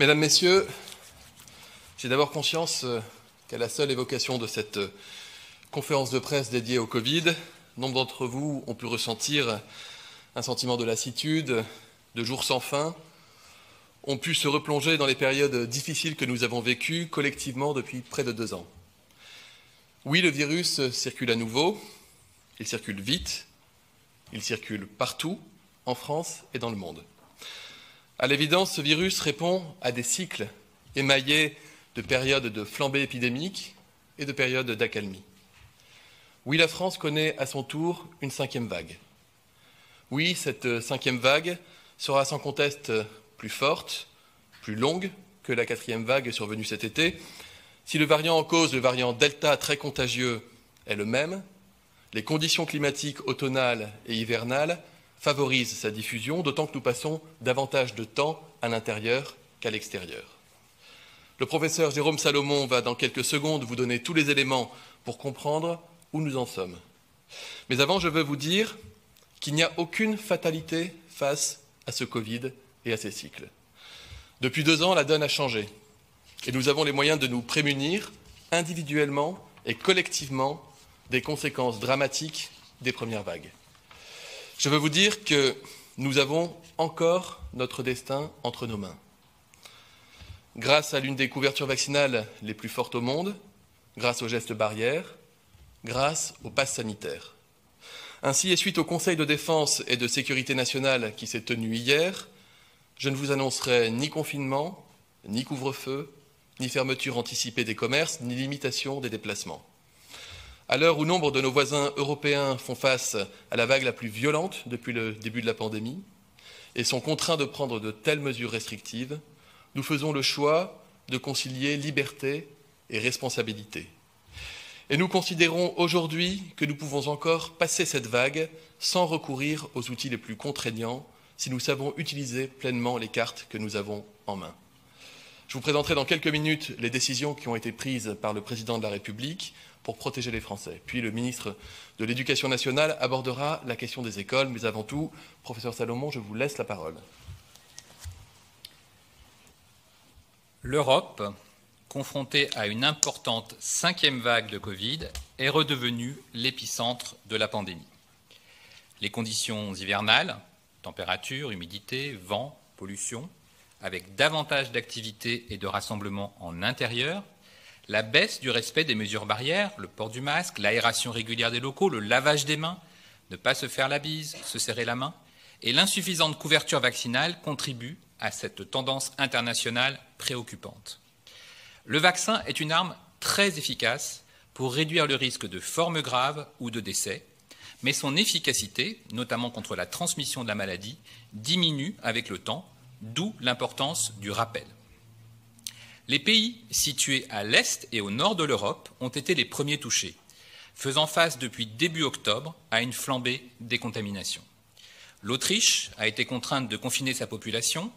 Mesdames, Messieurs, j'ai d'abord conscience qu'à la seule évocation de cette conférence de presse dédiée au Covid, nombre d'entre vous ont pu ressentir un sentiment de lassitude, de jours sans fin, ont pu se replonger dans les périodes difficiles que nous avons vécues collectivement depuis près de 2 ans. Oui, le virus circule à nouveau, il circule vite, il circule partout, en France et dans le monde. À l'évidence, ce virus répond à des cycles émaillés de périodes de flambée épidémique et de périodes d'accalmie. Oui, la France connaît à son tour une 5e vague. Oui, cette 5e vague sera sans conteste plus forte, plus longue que la 4e vague survenue cet été. Si le variant en cause, le variant Delta très contagieux, est le même, les conditions climatiques automnales et hivernales favorisent sa diffusion, d'autant que nous passons davantage de temps à l'intérieur qu'à l'extérieur. Le professeur Jérôme Salomon va dans quelques secondes vous donner tous les éléments pour comprendre où nous en sommes. Mais avant, je veux vous dire qu'il n'y a aucune fatalité face à ce Covid et à ces cycles. Depuis 2 ans, la donne a changé et nous avons les moyens de nous prémunir individuellement et collectivement des conséquences dramatiques des premières vagues. Je veux vous dire que nous avons encore notre destin entre nos mains. Grâce à l'une des couvertures vaccinales les plus fortes au monde, grâce aux gestes barrières, grâce au pass sanitaire. Ainsi, et suite au Conseil de défense et de sécurité nationale qui s'est tenu hier, je ne vous annoncerai ni confinement, ni couvre-feu, ni fermeture anticipée des commerces, ni limitation des déplacements. À l'heure où nombre de nos voisins européens font face à la vague la plus violente depuis le début de la pandémie et sont contraints de prendre de telles mesures restrictives, nous faisons le choix de concilier liberté et responsabilité. Et nous considérons aujourd'hui que nous pouvons encore passer cette vague sans recourir aux outils les plus contraignants si nous savons utiliser pleinement les cartes que nous avons en main. Je vous présenterai dans quelques minutes les décisions qui ont été prises par le Président de la République pour protéger les Français. Puis le ministre de l'Éducation nationale abordera la question des écoles. Mais avant tout, professeur Salomon, je vous laisse la parole. L'Europe, confrontée à une importante 5e vague de Covid, est redevenue l'épicentre de la pandémie. Les conditions hivernales, température, humidité, vent, pollution, avec davantage d'activités et de rassemblements en intérieur, la baisse du respect des mesures barrières, le port du masque, l'aération régulière des locaux, le lavage des mains, ne pas se faire la bise, se serrer la main, et l'insuffisante couverture vaccinale contribuent à cette tendance internationale préoccupante. Le vaccin est une arme très efficace pour réduire le risque de formes graves ou de décès, mais son efficacité, notamment contre la transmission de la maladie, diminue avec le temps, d'où l'importance du rappel. Les pays situés à l'est et au nord de l'Europe ont été les premiers touchés, faisant face depuis début octobre à une flambée des contaminations. L'Autriche a été contrainte de confiner sa population,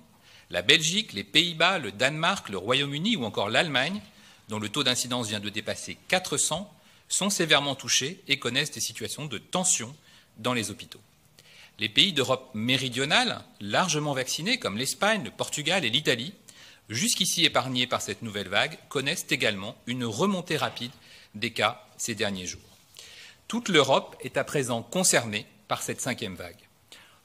la Belgique, les Pays-Bas, le Danemark, le Royaume-Uni ou encore l'Allemagne, dont le taux d'incidence vient de dépasser 400, sont sévèrement touchés et connaissent des situations de tension dans les hôpitaux. Les pays d'Europe méridionale, largement vaccinés, comme l'Espagne, le Portugal et l'Italie, jusqu'ici épargnés par cette nouvelle vague, connaissent également une remontée rapide des cas ces derniers jours. Toute l'Europe est à présent concernée par cette 5e vague.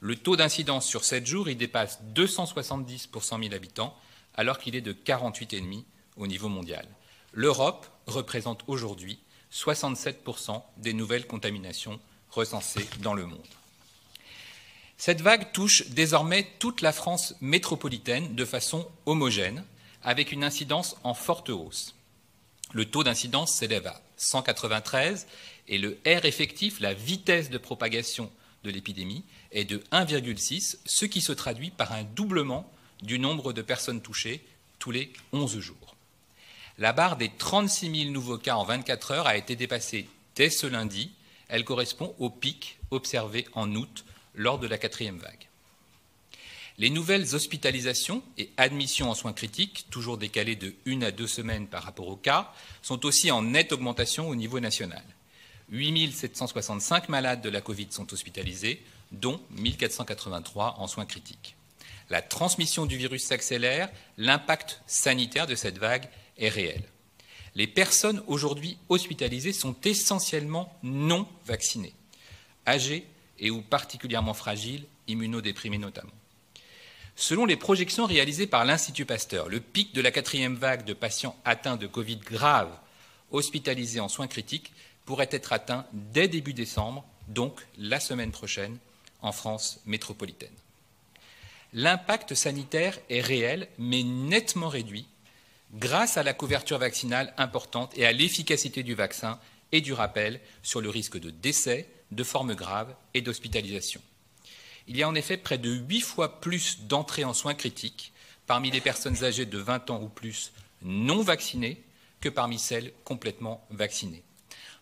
Le taux d'incidence sur 7 jours y dépasse 270 pour 100 000 habitants, alors qu'il est de 48,5 au niveau mondial. L'Europe représente aujourd'hui 67% des nouvelles contaminations recensées dans le monde. Cette vague touche désormais toute la France métropolitaine de façon homogène, avec une incidence en forte hausse. Le taux d'incidence s'élève à 193 et le R effectif, la vitesse de propagation de l'épidémie, est de 1,6, ce qui se traduit par un doublement du nombre de personnes touchées tous les 11 jours. La barre des 36 000 nouveaux cas en 24 heures a été dépassée dès ce lundi. Elle correspond au pic observé en août lors de la 4e vague. Les nouvelles hospitalisations et admissions en soins critiques, toujours décalées de 1 à 2 semaines par rapport aux cas, sont aussi en nette augmentation au niveau national. 8 765 malades de la Covid sont hospitalisés, dont 1 483 en soins critiques. La transmission du virus s'accélère, l'impact sanitaire de cette vague est réel. Les personnes aujourd'hui hospitalisées sont essentiellement non vaccinées, âgées et ou particulièrement fragiles, immunodéprimées notamment. Selon les projections réalisées par l'Institut Pasteur, le pic de la 4e vague de patients atteints de Covid grave hospitalisés en soins critiques pourrait être atteint dès début décembre, donc la semaine prochaine, en France métropolitaine. L'impact sanitaire est réel, mais nettement réduit, grâce à la couverture vaccinale importante et à l'efficacité du vaccin et du rappel sur le risque de décès, de formes graves et d'hospitalisation. Il y a en effet près de 8 fois plus d'entrées en soins critiques parmi les personnes âgées de 20 ans ou plus non vaccinées que parmi celles complètement vaccinées.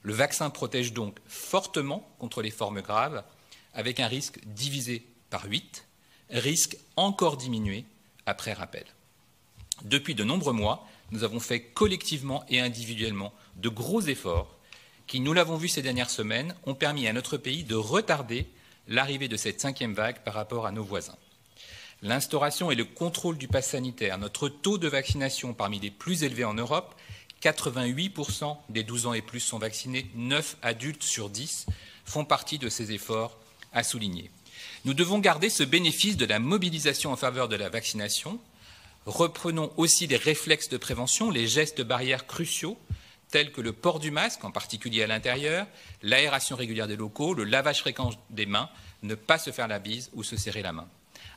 Le vaccin protège donc fortement contre les formes graves, avec un risque divisé par 8, risque encore diminué après rappel. Depuis de nombreux mois, nous avons fait collectivement et individuellement de gros efforts qui, nous l'avons vu ces dernières semaines, ont permis à notre pays de retarder l'arrivée de cette 5e vague par rapport à nos voisins. L'instauration et le contrôle du pass sanitaire, notre taux de vaccination parmi les plus élevés en Europe, 88% des 12 ans et plus sont vaccinés, 9 adultes sur 10 font partie de ces efforts à souligner. Nous devons garder ce bénéfice de la mobilisation en faveur de la vaccination. Reprenons aussi les réflexes de prévention, les gestes barrières cruciaux, tels que le port du masque, en particulier à l'intérieur, l'aération régulière des locaux, le lavage fréquent des mains, ne pas se faire la bise ou se serrer la main.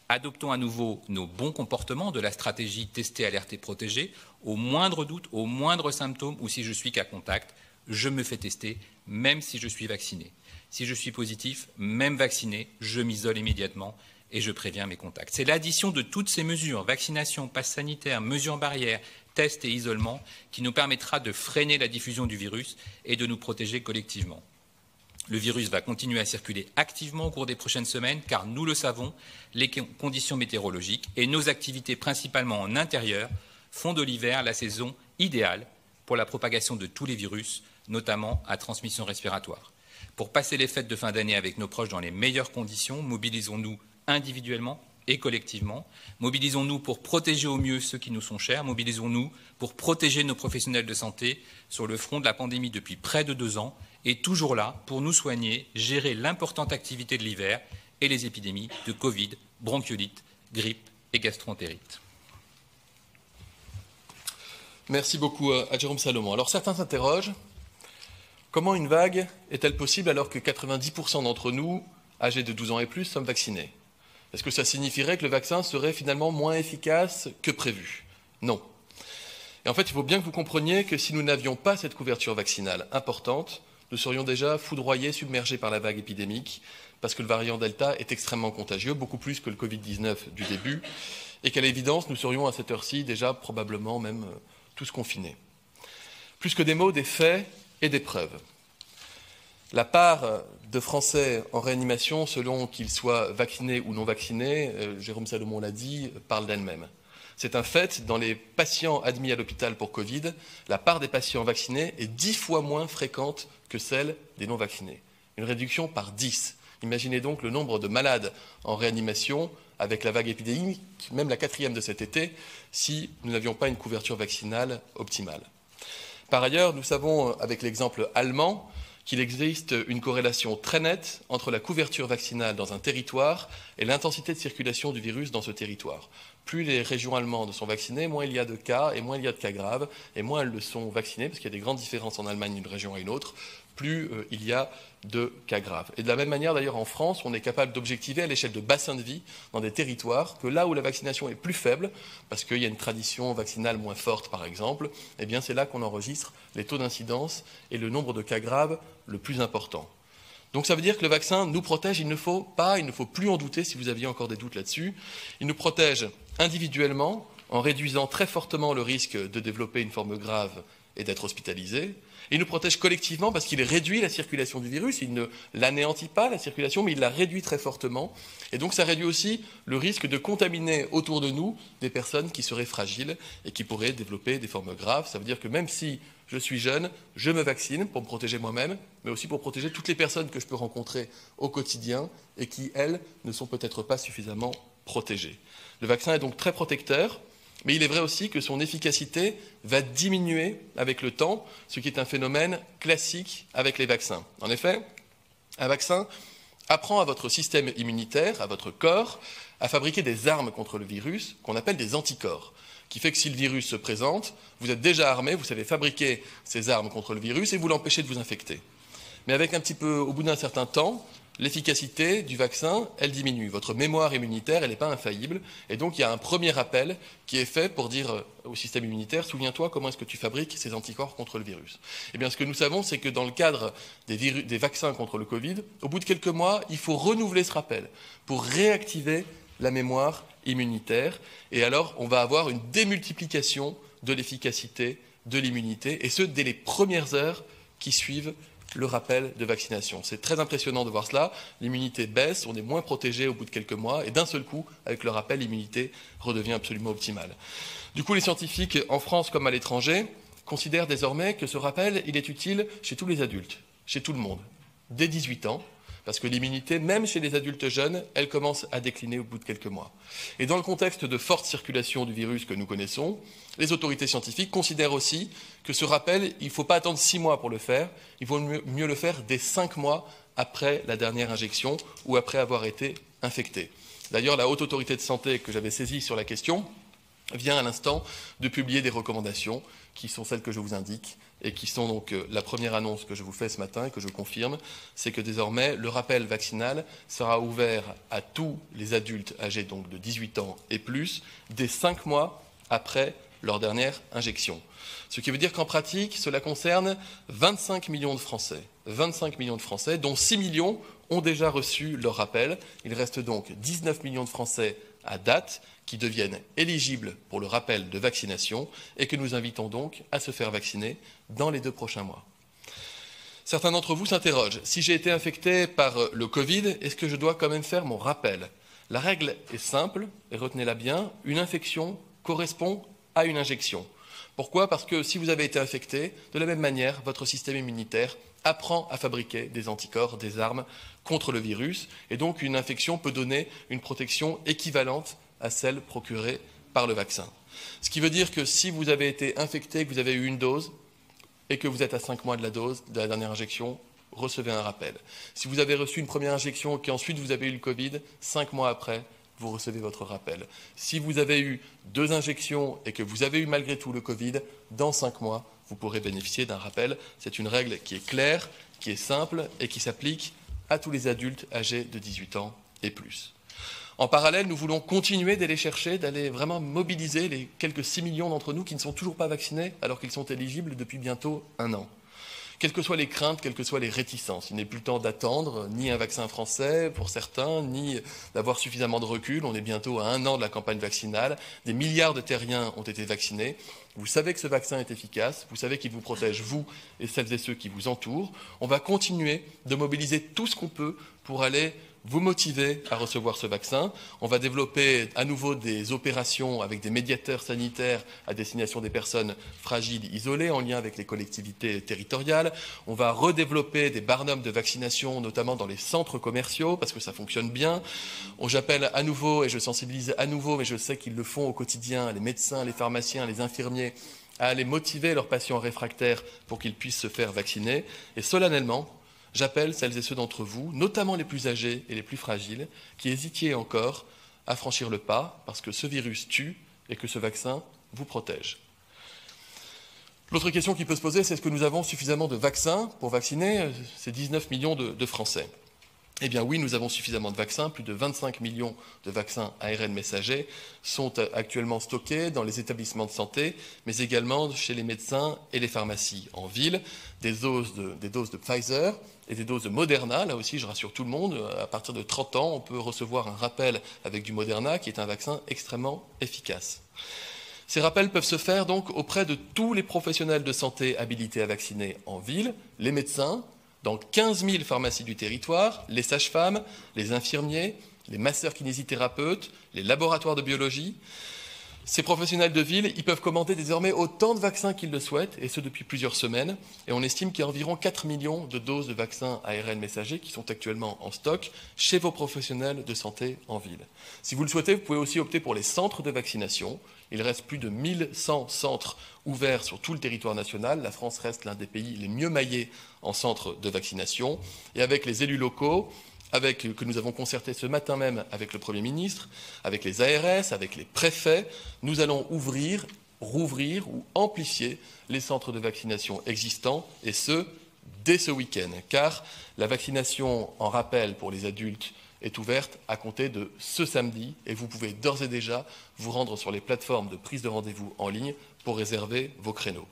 Adoptons à nouveau nos bons comportements de la stratégie tester, alerter, protéger. Au moindre doute, au moindre symptôme ou si je suis cas contact, je me fais tester, même si je suis vacciné. Si je suis positif, même vacciné, je m'isole immédiatement et je préviens mes contacts. C'est l'addition de toutes ces mesures, vaccination, passe sanitaire, mesures barrières, tests et isolement, qui nous permettra de freiner la diffusion du virus et de nous protéger collectivement. Le virus va continuer à circuler activement au cours des prochaines semaines, car nous le savons, les conditions météorologiques et nos activités principalement en intérieur font de l'hiver la saison idéale pour la propagation de tous les virus, notamment à transmission respiratoire. Pour passer les fêtes de fin d'année avec nos proches dans les meilleures conditions, mobilisons-nous individuellement et collectivement. Mobilisons-nous pour protéger au mieux ceux qui nous sont chers. Mobilisons-nous pour protéger nos professionnels de santé sur le front de la pandémie depuis près de 2 ans et toujours là pour nous soigner, gérer l'importante activité de l'hiver et les épidémies de Covid, bronchiolite, grippe et gastroentérite. Merci beaucoup à Jérôme Salomon. Alors certains s'interrogent, comment une vague est-elle possible alors que 90% d'entre nous, âgés de 12 ans et plus, sommes vaccinés? Est-ce que ça signifierait que le vaccin serait finalement moins efficace que prévu? Non. Et en fait, il faut bien que vous compreniez que si nous n'avions pas cette couverture vaccinale importante, nous serions déjà foudroyés, submergés par la vague épidémique, parce que le variant Delta est extrêmement contagieux, beaucoup plus que le Covid-19 du début, et qu'à l'évidence, nous serions à cette heure-ci déjà probablement même tous confinés. Plus que des mots, des faits et des preuves. La part de Français en réanimation, selon qu'ils soient vaccinés ou non vaccinés, Jérôme Salomon l'a dit, parle d'elle-même. C'est un fait, dans les patients admis à l'hôpital pour Covid, la part des patients vaccinés est 10 fois moins fréquente que celle des non-vaccinés. Une réduction par 10. Imaginez donc le nombre de malades en réanimation avec la vague épidémique, même la 4e de cet été, si nous n'avions pas une couverture vaccinale optimale. Par ailleurs, nous savons, avec l'exemple allemand, qu'il existe une corrélation très nette entre la couverture vaccinale dans un territoire et l'intensité de circulation du virus dans ce territoire. Plus les régions allemandes sont vaccinées, moins il y a de cas et moins il y a de cas graves, et moins elles le sont vaccinées, parce qu'il y a des grandes différences en Allemagne d'une région à une autre, plus il y a de cas graves. Et de la même manière, d'ailleurs, en France, on est capable d'objectiver à l'échelle de bassins de vie, dans des territoires, que là où la vaccination est plus faible, parce qu'il y a une tradition vaccinale moins forte, par exemple, eh bien c'est là qu'on enregistre les taux d'incidence et le nombre de cas graves le plus important. Donc ça veut dire que le vaccin nous protège, il ne faut plus en douter si vous aviez encore des doutes là-dessus. Il nous protège individuellement, en réduisant très fortement le risque de développer une forme grave et d'être hospitalisé. Il nous protège collectivement parce qu'il réduit la circulation du virus, il ne l'anéantit pas, la circulation, mais il la réduit très fortement. Et donc ça réduit aussi le risque de contaminer autour de nous des personnes qui seraient fragiles et qui pourraient développer des formes graves. Ça veut dire que même si je suis jeune, je me vaccine pour me protéger moi-même, mais aussi pour protéger toutes les personnes que je peux rencontrer au quotidien et qui, elles, ne sont peut-être pas suffisamment protégées. protéger. Le vaccin est donc très protecteur, mais il est vrai aussi que son efficacité va diminuer avec le temps, ce qui est un phénomène classique avec les vaccins. En effet, un vaccin apprend à votre système immunitaire, à votre corps, à fabriquer des armes contre le virus qu'on appelle des anticorps, qui fait que si le virus se présente, vous êtes déjà armé, vous savez fabriquer ces armes contre le virus et vous l'empêchez de vous infecter. Mais avec au bout d'un certain temps, l'efficacité du vaccin, elle diminue. Votre mémoire immunitaire, elle n'est pas infaillible. Et donc, il y a un premier appel qui est fait pour dire au système immunitaire, souviens-toi, comment est-ce que tu fabriques ces anticorps contre le virus? Eh bien, ce que nous savons, c'est que dans le cadre des vaccins contre le Covid, au bout de quelques mois, il faut renouveler ce rappel pour réactiver la mémoire immunitaire. Et alors, on va avoir une démultiplication de l'efficacité de l'immunité, et ce, dès les premières heures qui suivent le rappel de vaccination. C'est très impressionnant de voir cela. L'immunité baisse, on est moins protégé au bout de quelques mois, et d'un seul coup, avec le rappel, l'immunité redevient absolument optimale. Du coup, les scientifiques, en France comme à l'étranger, considèrent désormais que ce rappel, il est utile chez tous les adultes, chez tout le monde, dès 18 ans, parce que l'immunité, même chez les adultes jeunes, elle commence à décliner au bout de quelques mois. Et dans le contexte de forte circulation du virus que nous connaissons, les autorités scientifiques considèrent aussi que ce rappel, il ne faut pas attendre 6 mois pour le faire, il vaut mieux le faire dès 5 mois après la dernière injection ou après avoir été infecté. D'ailleurs, la Haute Autorité de Santé que j'avais saisie sur la question vient à l'instant de publier des recommandations qui sont celles que je vous indique et qui sont donc la première annonce que je vous fais ce matin et que je confirme, c'est que désormais le rappel vaccinal sera ouvert à tous les adultes âgés donc de 18 ans et plus dès 5 mois après leur dernière injection. Ce qui veut dire qu'en pratique, cela concerne 25 millions de Français. 25 millions de Français, dont 6 millions ont déjà reçu leur rappel. Il reste donc 19 millions de Français à date qui deviennent éligibles pour le rappel de vaccination et que nous invitons donc à se faire vacciner dans les 2 prochains mois. Certains d'entre vous s'interrogent. Si j'ai été infecté par le Covid, est-ce que je dois quand même faire mon rappel? La règle est simple, et retenez-la bien, une infection correspond à une injection. Pourquoi? Parce que si vous avez été infecté, de la même manière, votre système immunitaire apprend à fabriquer des anticorps, des armes contre le virus, et donc une infection peut donner une protection équivalente à celle procurée par le vaccin. Ce qui veut dire que si vous avez été infecté, que vous avez eu une dose, et que vous êtes à 5 mois de la dose, de la dernière injection, recevez un rappel. Si vous avez reçu une première injection et qu'ensuite vous avez eu le Covid, 5 mois après, vous recevez votre rappel. Si vous avez eu 2 injections et que vous avez eu malgré tout le Covid, dans 5 mois, vous pourrez bénéficier d'un rappel. C'est une règle qui est claire, qui est simple et qui s'applique à tous les adultes âgés de 18 ans et plus. En parallèle, nous voulons continuer d'aller chercher, d'aller vraiment mobiliser les quelques 6 millions d'entre nous qui ne sont toujours pas vaccinés alors qu'ils sont éligibles depuis bientôt 1 an. Quelles que soient les craintes, quelles que soient les réticences, il n'est plus le temps d'attendre ni un vaccin français pour certains, ni d'avoir suffisamment de recul. On est bientôt à 1 an de la campagne vaccinale. Des milliards de terriens ont été vaccinés. Vous savez que ce vaccin est efficace, vous savez qu'il vous protège, vous et celles et ceux qui vous entourent. On va continuer de mobiliser tout ce qu'on peut pour aller vous motiver à recevoir ce vaccin. On va développer à nouveau des opérations avec des médiateurs sanitaires à destination des personnes fragiles isolées en lien avec les collectivités territoriales. On va redévelopper des barnums de vaccination, notamment dans les centres commerciaux, parce que ça fonctionne bien. J'appelle à nouveau, et je sensibilise à nouveau, mais je sais qu'ils le font au quotidien, les médecins, les pharmaciens, les infirmiers, à aller motiver leurs patients réfractaires pour qu'ils puissent se faire vacciner. Et solennellement, j'appelle celles et ceux d'entre vous, notamment les plus âgés et les plus fragiles, qui hésitiez encore à franchir le pas, parce que ce virus tue et que ce vaccin vous protège. L'autre question qui peut se poser, c'est est-ce que nous avons suffisamment de vaccins pour vacciner ces 19 millions de Français? Eh bien oui, nous avons suffisamment de vaccins. Plus de 25 millions de vaccins ARN messagers sont actuellement stockés dans les établissements de santé, mais également chez les médecins et les pharmacies en ville. Des doses de Pfizer et des doses de Moderna. Là aussi, je rassure tout le monde, à partir de 30 ans, on peut recevoir un rappel avec du Moderna, qui est un vaccin extrêmement efficace. Ces rappels peuvent se faire donc auprès de tous les professionnels de santé habilités à vacciner en ville, les médecins, dans 15 000 pharmacies du territoire, les sages-femmes, les infirmiers, les masseurs kinésithérapeutes, les laboratoires de biologie. Ces professionnels de ville, ils peuvent commander désormais autant de vaccins qu'ils le souhaitent, et ce depuis plusieurs semaines. Et on estime qu'il y a environ 4 millions de doses de vaccins ARN messager qui sont actuellement en stock chez vos professionnels de santé en ville. Si vous le souhaitez, vous pouvez aussi opter pour les centres de vaccination. Il reste plus de 1100 centres ouverts sur tout le territoire national. La France reste l'un des pays les mieux maillés en centres de vaccination. Et avec les élus locaux, que nous avons concerté ce matin même avec le Premier ministre, avec les ARS, avec les préfets, nous allons ouvrir, rouvrir ou amplifier les centres de vaccination existants, et ce, dès ce week-end, car la vaccination en rappel pour les adultes est ouverte à compter de ce samedi, et vous pouvez d'ores et déjà vous rendre sur les plateformes de prise de rendez-vous en ligne pour réserver vos créneaux.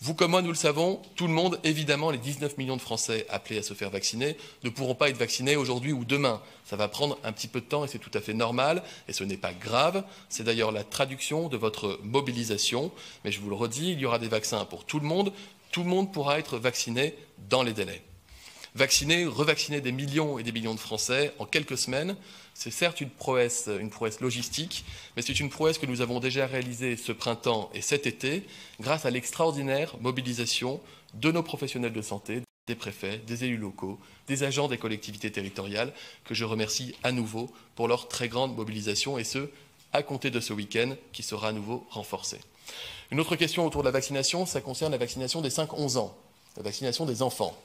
Vous comme moi, nous le savons, tout le monde, évidemment, les 19 millions de Français appelés à se faire vacciner, ne pourront pas être vaccinés aujourd'hui ou demain. Ça va prendre un petit peu de temps et c'est tout à fait normal, et ce n'est pas grave. C'est d'ailleurs la traduction de votre mobilisation. Mais je vous le redis, il y aura des vaccins pour tout le monde pourra être vacciné dans les délais. Vacciner, revacciner des millions et des millions de Français en quelques semaines, c'est certes une prouesse logistique, mais c'est une prouesse que nous avons déjà réalisée ce printemps et cet été grâce à l'extraordinaire mobilisation de nos professionnels de santé, des préfets, des élus locaux, des agents des collectivités territoriales, que je remercie à nouveau pour leur très grande mobilisation, et ce, à compter de ce week-end qui sera à nouveau renforcé. Une autre question autour de la vaccination, ça concerne la vaccination des 5-11 ans, la vaccination des enfants.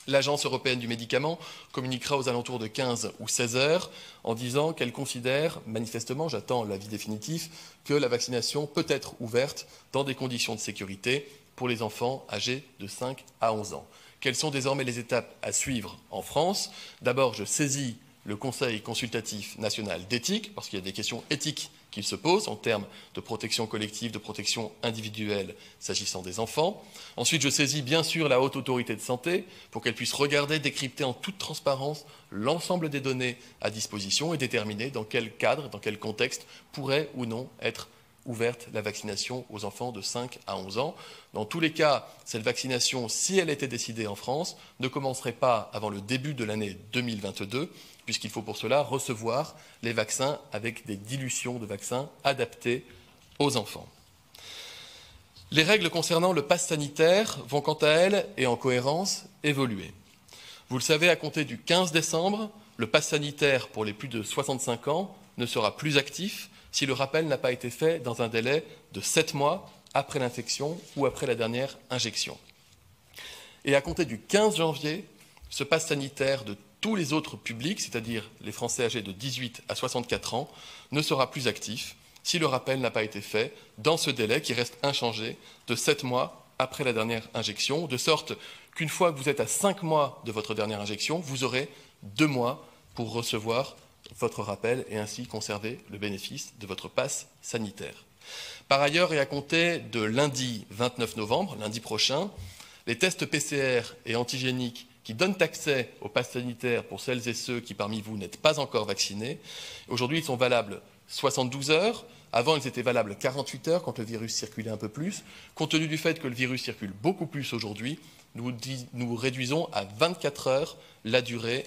L'Agence européenne du médicament communiquera aux alentours de 15 ou 16 heures en disant qu'elle considère, manifestement, j'attends l'avis définitif, que la vaccination peut être ouverte dans des conditions de sécurité pour les enfants âgés de 5 à 11 ans. Quelles sont désormais les étapes à suivre en France? D'abord, je saisis le Conseil consultatif national d'éthique, parce qu'il y a des questions éthiques qui se posent en termes de protection collective, de protection individuelle s'agissant des enfants. Ensuite, je saisis bien sûr la Haute Autorité de Santé pour qu'elle puisse regarder, décrypter en toute transparence l'ensemble des données à disposition et déterminer dans quel cadre, dans quel contexte pourrait ou non être ouverte la vaccination aux enfants de 5 à 11 ans. Dans tous les cas, cette vaccination, si elle était décidée en France, ne commencerait pas avant le début de l'année 2022, puisqu'il faut pour cela recevoir les vaccins avec des dilutions de vaccins adaptées aux enfants. Les règles concernant le pass sanitaire vont quant à elles, et en cohérence, évoluer. Vous le savez, à compter du 15 décembre, le pass sanitaire pour les plus de 65 ans ne sera plus actif si le rappel n'a pas été fait dans un délai de 7 mois après l'infection ou après la dernière injection. Et à compter du 15 janvier, ce pass sanitaire de tous les autres publics, c'est-à-dire les Français âgés de 18 à 64 ans, ne sera plus actif si le rappel n'a pas été fait dans ce délai qui reste inchangé de 7 mois après la dernière injection, de sorte qu'une fois que vous êtes à 5 mois de votre dernière injection, vous aurez 2 mois pour recevoir votre rappel et ainsi conserver le bénéfice de votre pass sanitaire. Par ailleurs, et à compter de lundi 29 novembre, lundi prochain, les tests PCR et antigéniques qui donnent accès au pass sanitaire pour celles et ceux qui parmi vous n'êtes pas encore vaccinés, aujourd'hui ils sont valables 72 heures. Avant, ils étaient valables 48 heures quand le virus circulait un peu plus. Compte tenu du fait que le virus circule beaucoup plus aujourd'hui, nous réduisons à 24 heures la durée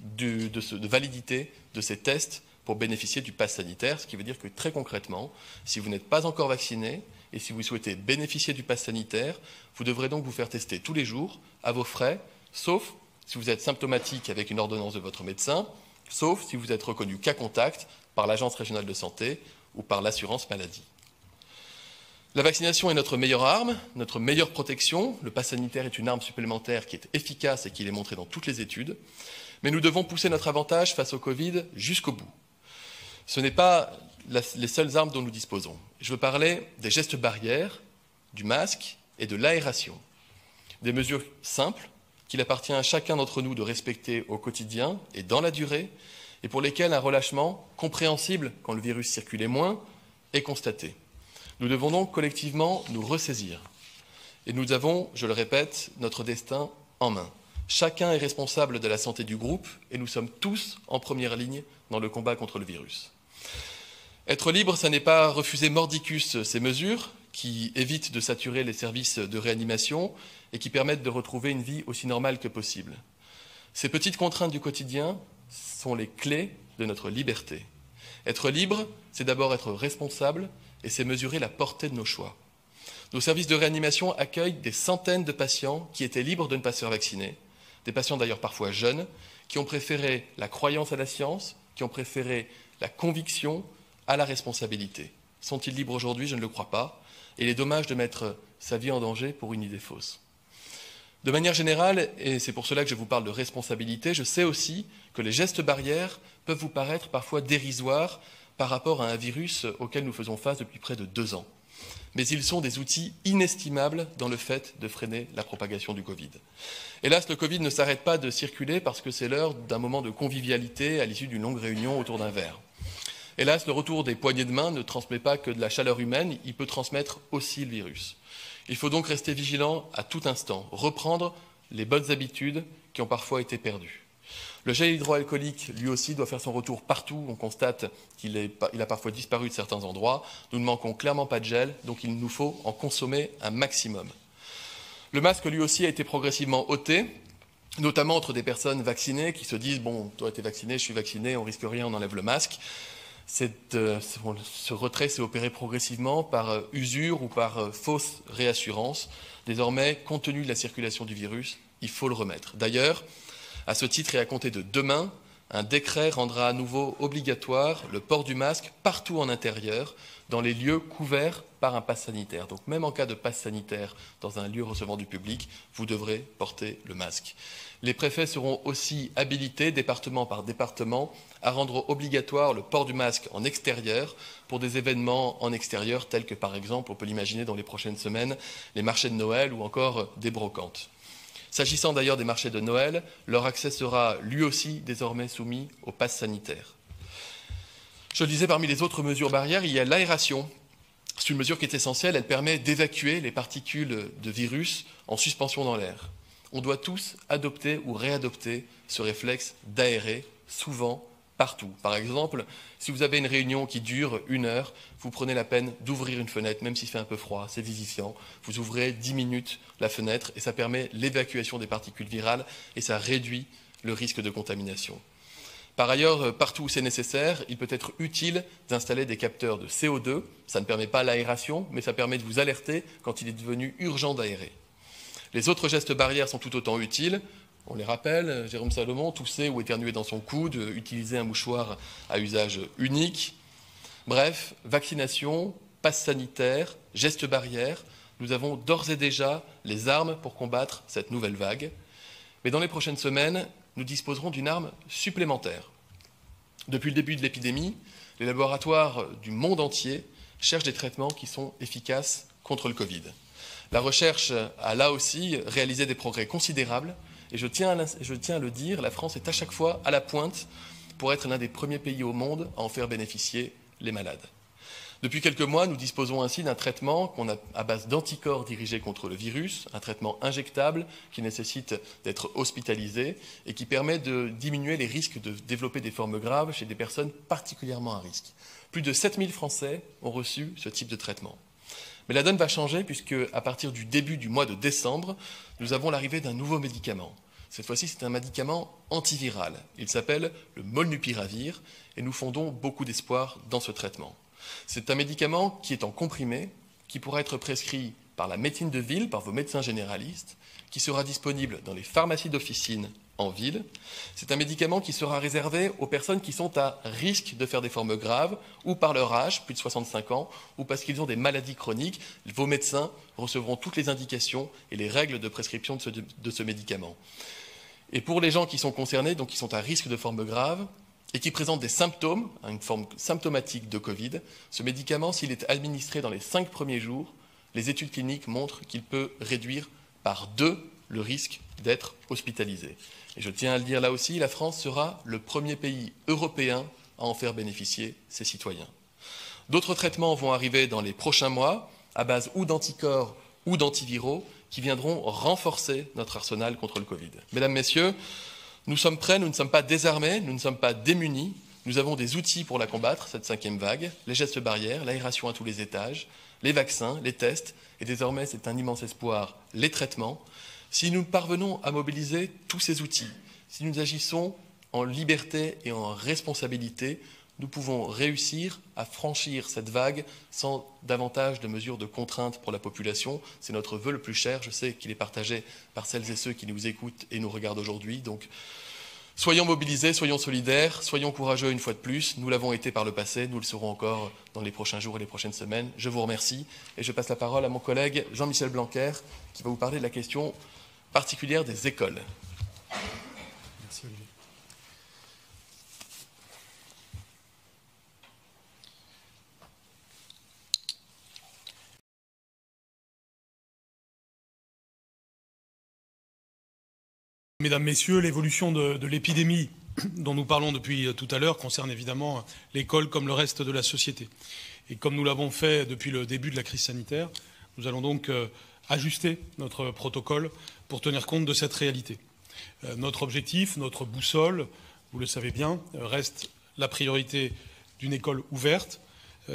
de validité de ces tests pour bénéficier du pass sanitaire, ce qui veut dire que très concrètement, si vous n'êtes pas encore vacciné et si vous souhaitez bénéficier du pass sanitaire, vous devrez donc vous faire tester tous les jours à vos frais, sauf si vous êtes symptomatique avec une ordonnance de votre médecin, sauf si vous êtes reconnu cas contact par l'Agence régionale de santé ou par l'assurance maladie. La vaccination est notre meilleure arme, notre meilleure protection. Le pass sanitaire est une arme supplémentaire qui est efficace et qui est montrée dans toutes les études. Mais nous devons pousser notre avantage face au Covid jusqu'au bout. Ce n'est pas les seules armes dont nous disposons. Je veux parler des gestes barrières, du masque et de l'aération. Des mesures simples qu'il appartient à chacun d'entre nous de respecter au quotidien et dans la durée, et pour lesquelles un relâchement compréhensible quand le virus circulait moins est constaté. Nous devons donc collectivement nous ressaisir. Et nous avons, je le répète, notre destin en main. Chacun est responsable de la santé du groupe et nous sommes tous en première ligne dans le combat contre le virus. Être libre, ça n'est pas refuser mordicus ces mesures qui évitent de saturer les services de réanimation et qui permettent de retrouver une vie aussi normale que possible. Ces petites contraintes du quotidien sont les clés de notre liberté. Être libre, c'est d'abord être responsable et c'est mesurer la portée de nos choix. Nos services de réanimation accueillent des centaines de patients qui étaient libres de ne pas se faire vacciner, des patients d'ailleurs parfois jeunes, qui ont préféré la croyance à la science, qui ont préféré la conviction à la responsabilité. Sont-ils libres aujourd'hui? Je ne le crois pas. Et il est dommage de mettre sa vie en danger pour une idée fausse. De manière générale, et c'est pour cela que je vous parle de responsabilité, je sais aussi que les gestes barrières peuvent vous paraître parfois dérisoires par rapport à un virus auquel nous faisons face depuis près de 2 ans. Mais ils sont des outils inestimables dans le fait de freiner la propagation du Covid. Hélas, le Covid ne s'arrête pas de circuler parce que c'est l'heure d'un moment de convivialité à l'issue d'une longue réunion autour d'un verre. Hélas, le retour des poignées de main ne transmet pas que de la chaleur humaine, il peut transmettre aussi le virus. Il faut donc rester vigilant à tout instant, reprendre les bonnes habitudes qui ont parfois été perdues. Le gel hydroalcoolique, lui aussi, doit faire son retour partout. On constate qu'il a parfois disparu de certains endroits. Nous ne manquons clairement pas de gel, donc il nous faut en consommer un maximum. Le masque, lui aussi, a été progressivement ôté, notamment entre des personnes vaccinées qui se disent « bon, toi, tu es vacciné, je suis vacciné, on risque rien, on enlève le masque ». Ce retrait s'est opéré progressivement par usure ou par fausse réassurance. Désormais, compte tenu de la circulation du virus, il faut le remettre. D'ailleurs, à ce titre et à compter de demain, un décret rendra à nouveau obligatoire le port du masque partout en intérieur, dans les lieux couverts par un pass sanitaire. Donc même en cas de pass sanitaire dans un lieu recevant du public, vous devrez porter le masque. Les préfets seront aussi habilités, département par département, à rendre obligatoire le port du masque en extérieur pour des événements en extérieur tels que, par exemple, on peut l'imaginer dans les prochaines semaines, les marchés de Noël ou encore des brocantes. S'agissant d'ailleurs des marchés de Noël, leur accès sera lui aussi désormais soumis au pass sanitaire. Je le disais, parmi les autres mesures barrières, il y a l'aération. C'est une mesure qui est essentielle, elle permet d'évacuer les particules de virus en suspension dans l'air. On doit tous adopter ou réadopter ce réflexe d'aérer, souvent, partout. Par exemple, si vous avez une réunion qui dure 1 heure, vous prenez la peine d'ouvrir une fenêtre, même s'il fait un peu froid, c'est vivifiant. Vous ouvrez 10 minutes la fenêtre et ça permet l'évacuation des particules virales et ça réduit le risque de contamination. Par ailleurs, partout où c'est nécessaire, il peut être utile d'installer des capteurs de CO2. Ça ne permet pas l'aération, mais ça permet de vous alerter quand il est devenu urgent d'aérer. Les autres gestes barrières sont tout autant utiles. On les rappelle, Jérôme Salomon, tousser ou éternuer dans son coude, utiliser un mouchoir à usage unique. Bref, vaccination, passe sanitaire, gestes barrières, nous avons d'ores et déjà les armes pour combattre cette nouvelle vague. Mais dans les prochaines semaines, nous disposerons d'une arme supplémentaire. Depuis le début de l'épidémie, les laboratoires du monde entier cherchent des traitements qui sont efficaces contre le Covid. La recherche a là aussi réalisé des progrès considérables et je tiens à le dire, la France est à chaque fois à la pointe pour être l'un des premiers pays au monde à en faire bénéficier les malades. Depuis quelques mois, nous disposons ainsi d'un traitement qu'on a à base d'anticorps dirigés contre le virus, un traitement injectable qui nécessite d'être hospitalisé et qui permet de diminuer les risques de développer des formes graves chez des personnes particulièrement à risque. Plus de 7000 Français ont reçu ce type de traitement. Mais la donne va changer puisque, à partir du début du mois de décembre, nous avons l'arrivée d'un nouveau médicament. Cette fois-ci, c'est un médicament antiviral. Il s'appelle le molnupiravir et nous fondons beaucoup d'espoir dans ce traitement. C'est un médicament qui est en comprimé, qui pourra être prescrit par la médecine de ville, par vos médecins généralistes, qui sera disponible dans les pharmacies d'officine en ville. C'est un médicament qui sera réservé aux personnes qui sont à risque de faire des formes graves, ou par leur âge, plus de 65 ans, ou parce qu'ils ont des maladies chroniques. Vos médecins recevront toutes les indications et les règles de prescription de ce médicament. Et pour les gens qui sont concernés, donc qui sont à risque de formes graves, et qui présentent des symptômes, une forme symptomatique de Covid, ce médicament, s'il est administré dans les 5 premiers jours, les études cliniques montrent qu'il peut réduire par 2 le risque d'être hospitalisé. Et je tiens à le dire là aussi, la France sera le premier pays européen à en faire bénéficier ses citoyens. D'autres traitements vont arriver dans les prochains mois, à base ou d'anticorps ou d'antiviraux, qui viendront renforcer notre arsenal contre le Covid. Mesdames, Messieurs, nous sommes prêts, nous ne sommes pas désarmés, nous ne sommes pas démunis. Nous avons des outils pour la combattre, cette 5e vague, les gestes barrières, l'aération à tous les étages, les vaccins, les tests, et désormais, c'est un immense espoir, les traitements. Si nous parvenons à mobiliser tous ces outils, si nous agissons en liberté et en responsabilité, nous pouvons réussir à franchir cette vague sans davantage de mesures de contrainte pour la population. C'est notre vœu le plus cher. Je sais qu'il est partagé par celles et ceux qui nous écoutent et nous regardent aujourd'hui. Donc, soyons mobilisés, soyons solidaires, soyons courageux une fois de plus. Nous l'avons été par le passé, nous le serons encore dans les prochains jours et les prochaines semaines. Je vous remercie et je passe la parole à mon collègue Jean-Michel Blanquer qui va vous parler de la question particulière des écoles. Merci Olivier. Mesdames, Messieurs, l'évolution de l'épidémie dont nous parlons depuis tout à l'heure concerne évidemment l'école comme le reste de la société. Et comme nous l'avons fait depuis le début de la crise sanitaire, nous allons donc ajuster notre protocole pour tenir compte de cette réalité. Notre objectif, notre boussole, vous le savez bien, reste la priorité d'une école ouverte.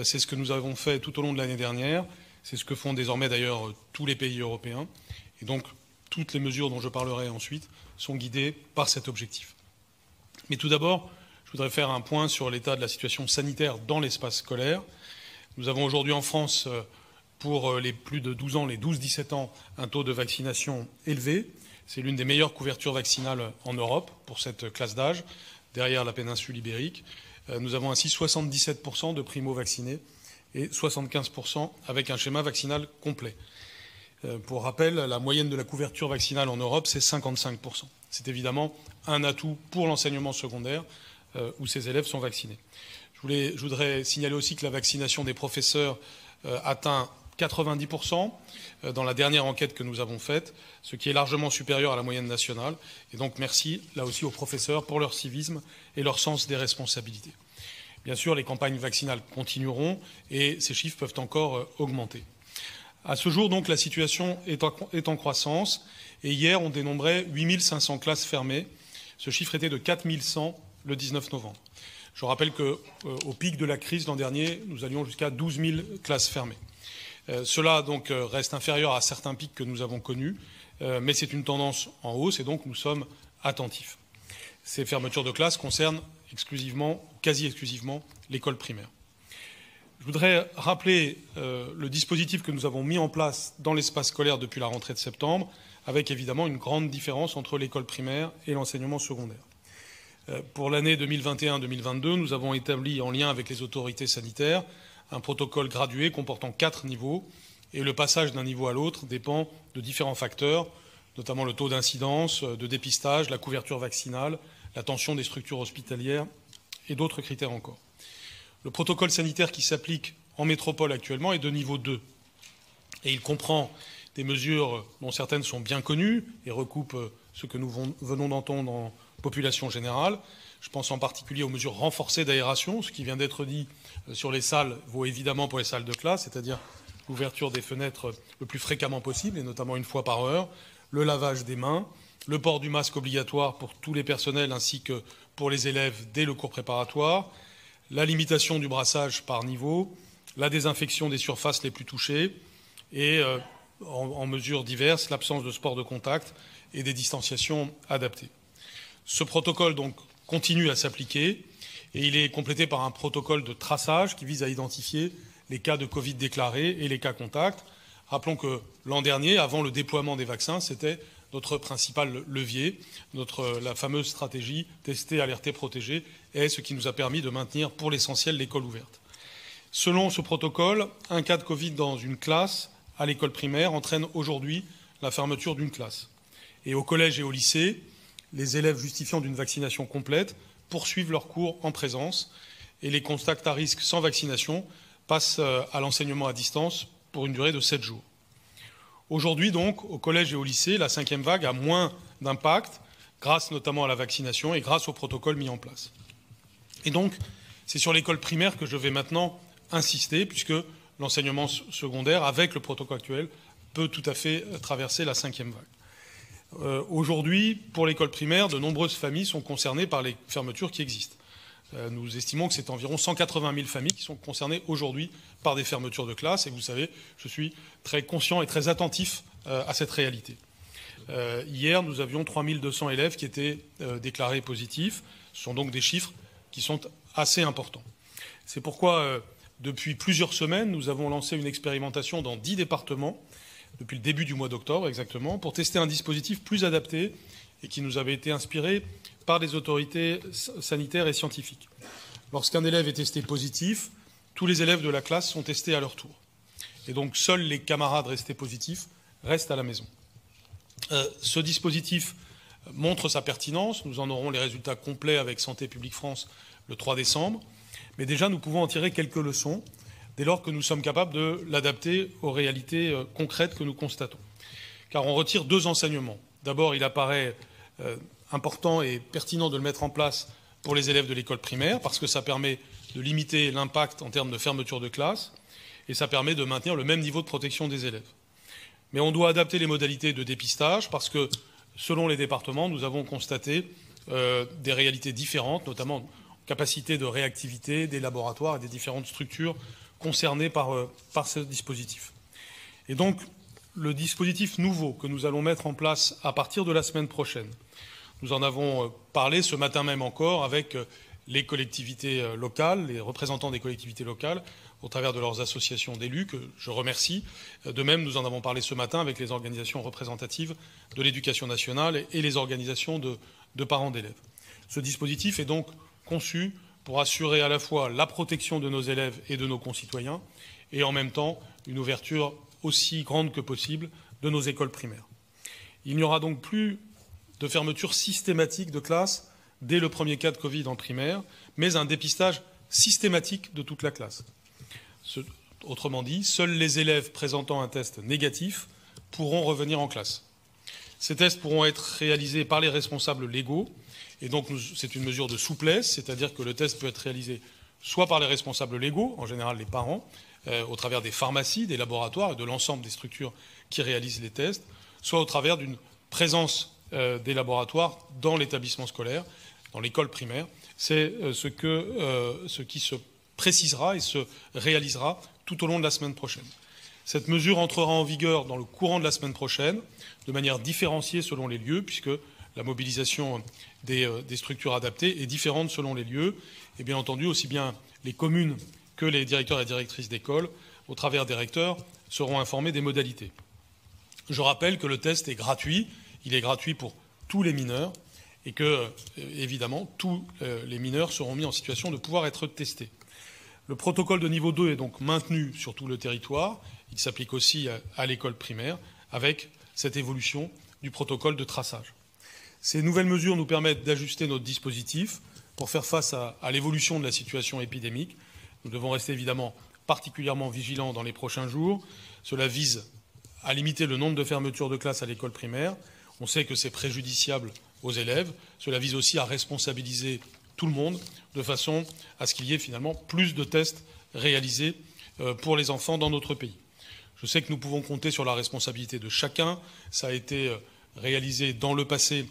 C'est ce que nous avons fait tout au long de l'année dernière. C'est ce que font désormais d'ailleurs tous les pays européens. Et donc, toutes les mesures dont je parlerai ensuite sont guidées par cet objectif. Mais tout d'abord, je voudrais faire un point sur l'état de la situation sanitaire dans l'espace scolaire. Nous avons aujourd'hui en France, pour les plus de 12 ans, les 12-17 ans, un taux de vaccination élevé. C'est l'une des meilleures couvertures vaccinales en Europe pour cette classe d'âge, derrière la péninsule ibérique. Nous avons ainsi 77% de primo-vaccinés et 75% avec un schéma vaccinal complet. Pour rappel, la moyenne de la couverture vaccinale en Europe, c'est 55%. C'est évidemment un atout pour l'enseignement secondaire où ces élèves sont vaccinés. Je voudrais signaler aussi que la vaccination des professeurs atteint 90% dans la dernière enquête que nous avons faite, ce qui est largement supérieur à la moyenne nationale. Et donc merci là aussi aux professeurs pour leur civisme et leur sens des responsabilités. Bien sûr, les campagnes vaccinales continueront et ces chiffres peuvent encore augmenter. À ce jour, donc, la situation est en croissance. Et hier, on dénombrait 8500 classes fermées. Ce chiffre était de 4100 le 19 novembre. Je rappelle qu'au pic de la crise l'an dernier, nous allions jusqu'à 12 000 classes fermées. Cela donc reste inférieur à certains pics que nous avons connus, mais c'est une tendance en hausse et donc nous sommes attentifs. Ces fermetures de classes concernent exclusivement, quasi exclusivement, l'école primaire. Je voudrais rappeler le dispositif que nous avons mis en place dans l'espace scolaire depuis la rentrée de septembre, avec évidemment une grande différence entre l'école primaire et l'enseignement secondaire. Pour l'année 2021-2022, nous avons établi, en lien avec les autorités sanitaires, un protocole gradué comportant 4 niveaux, et le passage d'un niveau à l'autre dépend de différents facteurs, notamment le taux d'incidence, de dépistage, la couverture vaccinale, la tension des structures hospitalières et d'autres critères encore. Le protocole sanitaire qui s'applique en métropole actuellement est de niveau 2. Et il comprend des mesures dont certaines sont bien connues et recoupent ce que nous venons d'entendre en population générale. Je pense en particulier aux mesures renforcées d'aération. Ce qui vient d'être dit sur les salles vaut évidemment pour les salles de classe, c'est-à-dire l'ouverture des fenêtres le plus fréquemment possible, et notamment une fois par heure, le lavage des mains, le port du masque obligatoire pour tous les personnels ainsi que pour les élèves dès le cours préparatoire, la limitation du brassage par niveau, la désinfection des surfaces les plus touchées et, en mesures diverses, l'absence de sport de contact et des distanciations adaptées. Ce protocole donc continue à s'appliquer et il est complété par un protocole de traçage qui vise à identifier les cas de Covid déclarés et les cas contacts. Rappelons que l'an dernier, avant le déploiement des vaccins, c'était notre principal levier, la fameuse stratégie tester, alerter, protéger, est ce qui nous a permis de maintenir pour l'essentiel l'école ouverte. Selon ce protocole, un cas de Covid dans une classe à l'école primaire entraîne aujourd'hui la fermeture d'une classe. Et au collège et au lycée, les élèves justifiant d'une vaccination complète poursuivent leurs cours en présence et les contacts à risque sans vaccination passent à l'enseignement à distance pour une durée de 7 jours. Aujourd'hui, donc, au collège et au lycée, la 5e vague a moins d'impact, grâce notamment à la vaccination et grâce au protocole mis en place. Et donc, c'est sur l'école primaire que je vais maintenant insister, puisque l'enseignement secondaire, avec le protocole actuel, peut tout à fait traverser la 5e vague. Aujourd'hui, pour l'école primaire, de nombreuses familles sont concernées par les fermetures qui existent. Nous estimons que c'est environ 180 000 familles qui sont concernées aujourd'hui par des fermetures de classes. Et vous savez, je suis très conscient et très attentif à cette réalité. Hier, nous avions 3 200 élèves qui étaient déclarés positifs. Ce sont donc des chiffres qui sont assez importants. C'est pourquoi, depuis plusieurs semaines, nous avons lancé une expérimentation dans 10 départements, depuis le début du mois d'octobre exactement, pour tester un dispositif plus adapté et qui nous avait été inspiré par des autorités sanitaires et scientifiques. Lorsqu'un élève est testé positif, tous les élèves de la classe sont testés à leur tour. Et donc seuls les camarades restés positifs restent à la maison. Ce dispositif montre sa pertinence. Nous en aurons les résultats complets avec Santé publique France le 3 décembre. Mais déjà, nous pouvons en tirer quelques leçons dès lors que nous sommes capables de l'adapter aux réalités concrètes que nous constatons. Car on retire 2 enseignements. D'abord, il apparaît important et pertinent de le mettre en place pour les élèves de l'école primaire, parce que ça permet de limiter l'impact en termes de fermeture de classe, et ça permet de maintenir le même niveau de protection des élèves. Mais on doit adapter les modalités de dépistage, parce que, selon les départements, nous avons constaté des réalités différentes, notamment capacité de réactivité des laboratoires et des différentes structures concernées par ce dispositif. Et donc, le dispositif nouveau que nous allons mettre en place à partir de la semaine prochaine, nous en avons parlé ce matin même encore avec les collectivités locales, les représentants des collectivités locales, au travers de leurs associations d'élus, que je remercie. De même, nous en avons parlé ce matin avec les organisations représentatives de l'éducation nationale et les organisations de parents d'élèves. Ce dispositif est donc conçu pour assurer à la fois la protection de nos élèves et de nos concitoyens, et en même temps une ouverture aussi grande que possible de nos écoles primaires. Il n'y aura donc plus de fermeture systématique de classe dès le premier cas de Covid en primaire, mais un dépistage systématique de toute la classe. Autrement dit, seuls les élèves présentant un test négatif pourront revenir en classe. Ces tests pourront être réalisés par les responsables légaux, et donc c'est une mesure de souplesse, c'est-à-dire que le test peut être réalisé soit par les responsables légaux, en général les parents, au travers des pharmacies, des laboratoires et de l'ensemble des structures qui réalisent les tests, soit au travers d'une présence des laboratoires dans l'établissement scolaire, dans l'école primaire. C'est ce qui se précisera et se réalisera tout au long de la semaine prochaine. Cette mesure entrera en vigueur dans le courant de la semaine prochaine, de manière différenciée selon les lieux, puisque la mobilisation des structures adaptées est différente selon les lieux. Et bien entendu, aussi bien les communes que les directeurs et directrices d'école, au travers des recteurs, seront informés des modalités. Je rappelle que le test est gratuit. Il est gratuit pour tous les mineurs et que, évidemment, tous les mineurs seront mis en situation de pouvoir être testés. Le protocole de niveau 2 est donc maintenu sur tout le territoire. Il s'applique aussi à l'école primaire avec cette évolution du protocole de traçage. Ces nouvelles mesures nous permettent d'ajuster notre dispositif pour faire face à l'évolution de la situation épidémique. Nous devons rester évidemment particulièrement vigilants dans les prochains jours. Cela vise à limiter le nombre de fermetures de classes à l'école primaire. On sait que c'est préjudiciable aux élèves. Cela vise aussi à responsabiliser tout le monde, de façon à ce qu'il y ait finalement plus de tests réalisés pour les enfants dans notre pays. Je sais que nous pouvons compter sur la responsabilité de chacun. Ça a été réalisé dans le passé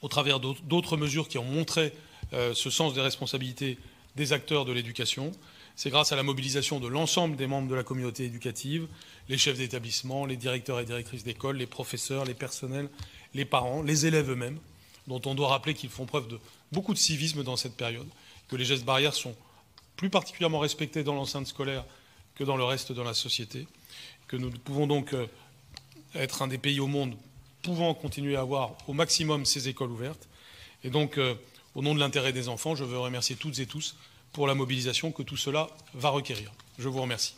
au travers d'autres mesures qui ont montré ce sens des responsabilités des acteurs de l'éducation. C'est grâce à la mobilisation de l'ensemble des membres de la communauté éducative, les chefs d'établissement, les directeurs et directrices d'école, les professeurs, les personnels, les parents, les élèves eux-mêmes, dont on doit rappeler qu'ils font preuve de beaucoup de civisme dans cette période, que les gestes barrières sont plus particulièrement respectés dans l'enceinte scolaire que dans le reste de la société, que nous pouvons donc être un des pays au monde pouvant continuer à avoir au maximum ces écoles ouvertes. Et donc, au nom de l'intérêt des enfants, je veux remercier toutes et tous pour la mobilisation que tout cela va requérir. Je vous remercie.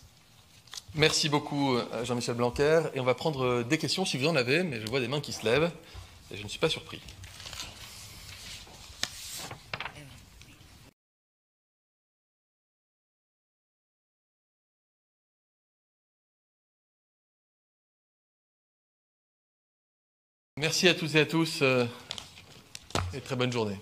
Merci beaucoup, Jean-Michel Blanquer. Et on va prendre des questions si vous en avez, mais je vois des mains qui se lèvent et je ne suis pas surpris. Merci à toutes et à tous et très bonne journée.